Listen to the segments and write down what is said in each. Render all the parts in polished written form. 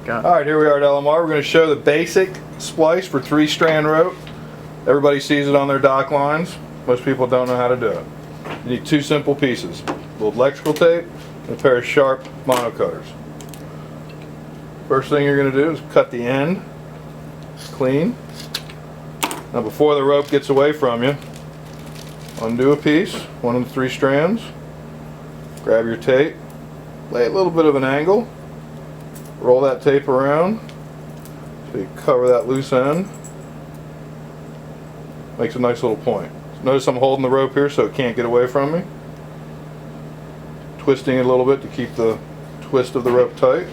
Alright, here we are at LMR. We're going to show the basic splice for 3-strand rope. Everybody sees it on their dock lines. Most people don't know how to do it. You need 2 simple pieces. A little electrical tape and a pair of sharp monocutters. First thing you're going to do is cut the end clean. Now before the rope gets away from you, undo a piece, one of the 3 strands, grab your tape, lay a little bit of an angle, roll that tape around so you cover that loose end. Makes a nice little point. Notice I'm holding the rope here so it can't get away from me. Twisting it a little bit to keep the twist of the rope tight.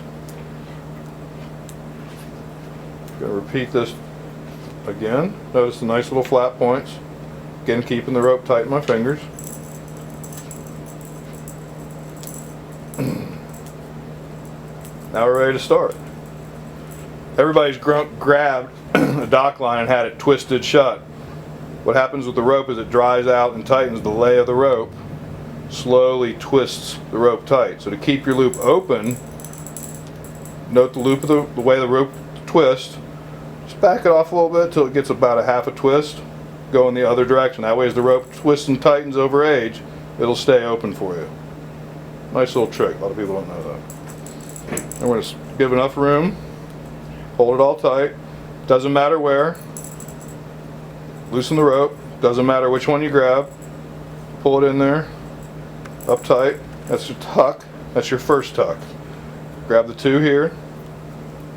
Going to repeat this again. Notice the nice little flat points. Again, keeping the rope tight in my fingers. Now we're ready to start. Everybody's grabbed a dock line and had it twisted shut. What happens with the rope is it dries out and tightens. The lay of the rope slowly twists the rope tight. So to keep your loop open, note the loop of the way the rope twists. Just back it off a little bit until it gets about a half a twist. Go in the other direction. That way as the rope twists and tightens over age, it'll stay open for you. Nice little trick. A lot of people don't know that. And we're going to give enough room. Hold it all tight. Doesn't matter where. Loosen the rope. Doesn't matter which one you grab. Pull it in there. Up tight. That's your tuck. That's your first tuck. Grab the 2 here.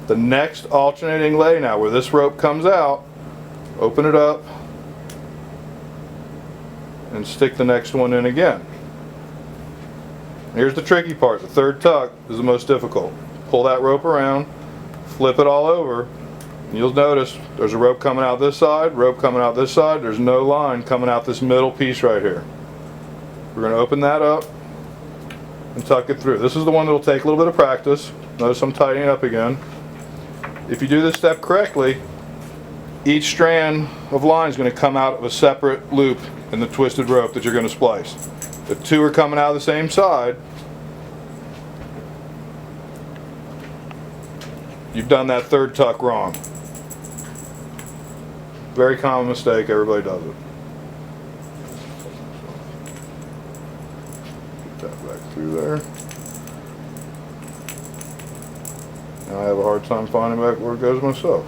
The next alternating lay now, where this rope comes out, open it up and stick the next one in again. Here's the tricky part. The 3rd tuck is the most difficult. Pull that rope around, flip it all over, and you'll notice there's a rope coming out this side, rope coming out this side. There's no line coming out this middle piece right here. We're going to open that up and tuck it through. This is the one that will take a little bit of practice. Notice I'm tightening it up again. If you do this step correctly, each strand of line is going to come out of a separate loop in the twisted rope that you're going to splice. If 2 are coming out of the same side, you've done that 3rd tuck wrong. Very common mistake, everybody does it. Get that back through there. Now I have a hard time finding back where it goes myself.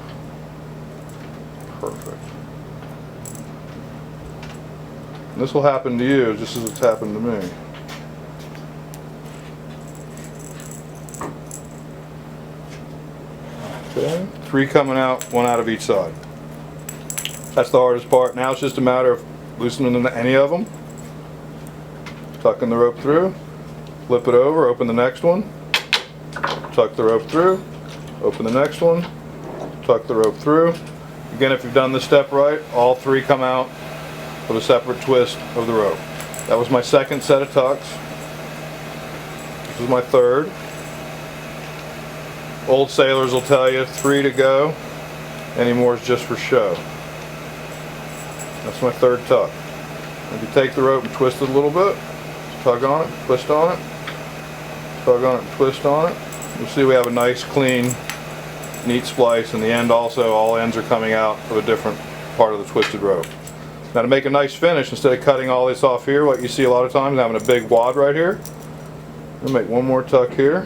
Perfect. And this will happen to you just as it's happened to me. Okay, 3 coming out, 1 out of each side. That's the hardest part. Now it's just a matter of loosening any of them, tucking the rope through, flip it over, open the next one, tuck the rope through, open the next one, tuck the rope through. Again, if you've done this step right, all 3 come out with a separate twist of the rope. That was my 2nd set of tucks. This is my 3rd. Old sailors will tell you 3 to go. Any more is just for show. That's my 3rd tuck. If you take the rope and twist it a little bit, tug on it, twist on it, tug on it and twist on it. You'll see we have a nice, clean, neat splice. In the end also, all ends are coming out of a different part of the twisted rope. Now to make a nice finish, instead of cutting all this off here, what you see a lot of times, having a big wad right here, I'm going to make 1 more tuck here,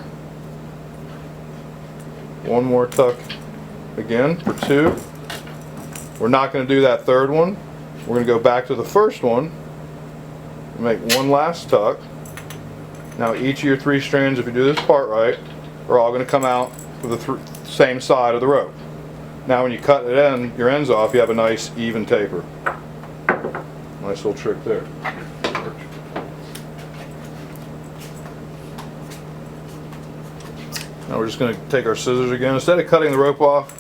1 more tuck again for 2. We're not going to do that 3rd one. We're going to go back to the first one and make 1 last tuck. Now each of your 3 strands, if you do this part right, are all going to come out with the same side of the rope. Now when you cut your ends off, you have a nice even taper. Nice little trick there. Now we're just going to take our scissors again. Instead of cutting the rope off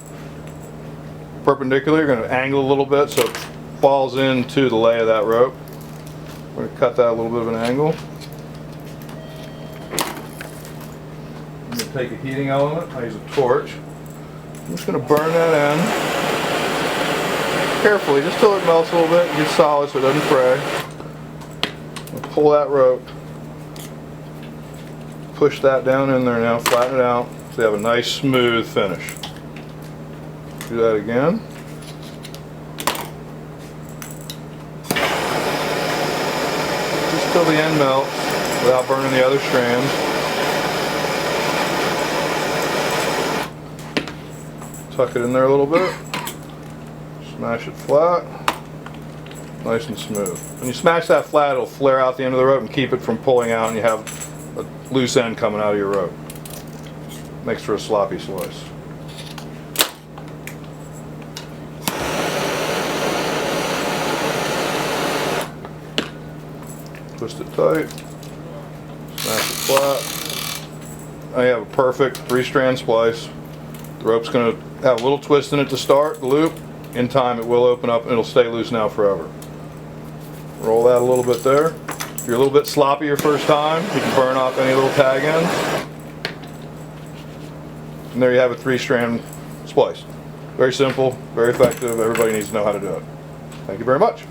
perpendicular, you're going to angle a little bit so it falls into the lay of that rope. We're going to cut that a little bit of an angle. I'm going to take a heating element. I use a torch. I'm just going to burn that end. Carefully, just till it melts a little bit and gets solid so it doesn't fray. We'll pull that rope, push that down in there now, flatten it out, So you have a nice smooth finish. Do that again. Just till the end melts without burning the other strands. Tuck it in there a little bit. Smash it flat. Nice and smooth. When you smash that flat, it'll flare out the end of the rope and keep it from pulling out, and you have a loose end coming out of your rope. Makes for a sloppy slice. Twist it tight. Smash it flat. Now you have a perfect 3-strand splice. The rope's going to have a little twist in it to start the loop. In time it will open up and it'll stay loose now forever. Roll that a little bit there. If you're a little bit sloppy your first time, you can burn off any little tag ends. And there you have a 3-strand splice. Very simple, very effective. Everybody needs to know how to do it. Thank you very much.